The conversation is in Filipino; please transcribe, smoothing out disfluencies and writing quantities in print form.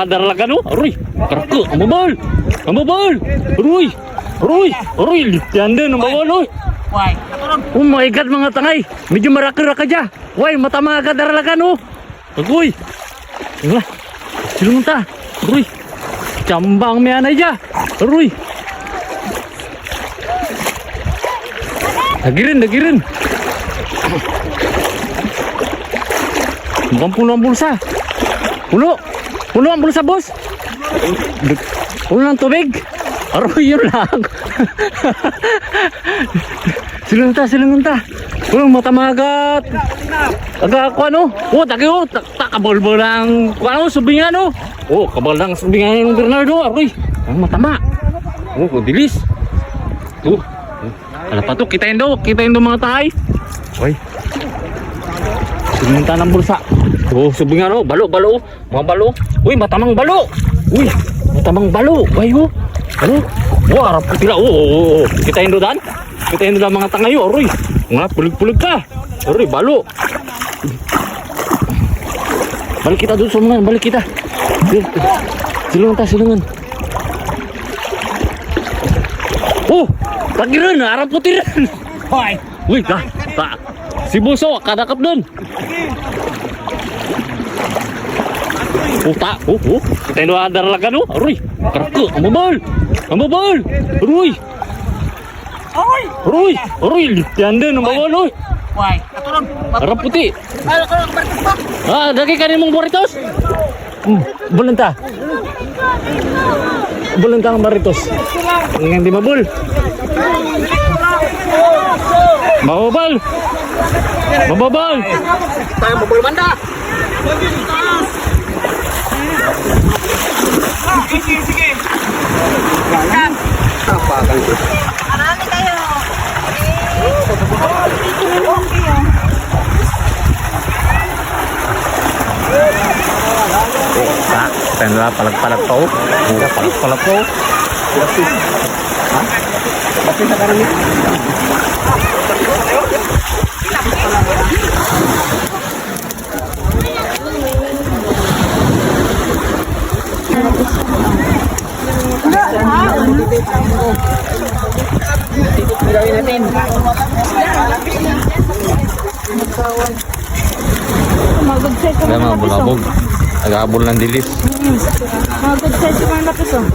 Darlaga no? Aroy, karko, ang babal! Ang babal! Aroy! Aroy! Aroy! Litian din ang babal, oy! Why? Oh my God, mga tangay! Medyo maraka-raka dya! Why, matama ka darlaga no? Agoy! Wala! Silungan ta! Aroy! Cambang may anay dya! Aroy! Nagirin, nagirin! Mukhang puno ang bulsa! Puno! Puno ang bulsa, boss! Puno ng tubig! Aroy, yun lang! Silungan ta! Puno matamagat! Aga ako ano? Oh, taki oh! Kabal-bal lang! Ano, subingan oh! Oh, kabal lang subingan ng Bernardo! Aroy! Ang matama! Oh, bilis! Oh! Ano pa to? Kitain daw mga tayo! Oy! Silungan ta ng bulsa! Oh, subingan oh! Balo! Mga balo! Uy, matamang balo! Uy! Matamang balo! Uy, oh! Ano? Oh, harap ko sila! Oh! Kitain daw dan? Kitain daw mga tangayo! Aroy! Nga, pulig-pulig ka! Aroy, balo! Balik kita doon, sumungan! Balik kita! Silungan! Oh! Tagiran! Harap ko tiran! Why? Uy, si Buso, kadakap doon! Kita yung darlaga no? Aroy! Karko! Ang babal! Aroy! Aroy! Litian din ang babal, oy! Why? Katulog. Harap puti! Ano ka lang barkos ba? Dagi ka rin mong baritos! Bulanta! Bulanta ang baritos! Ang hindi mabul! Mababal! Tayo mabul banda. Sige. Marami kayo. Tenda palag-palag po. Palag-palag po. Pati sa karami. Gawin natin. Mga good size Kaya mga bulabog. Nag-aabol ng dilis. Mga good size yung mga lapis oh.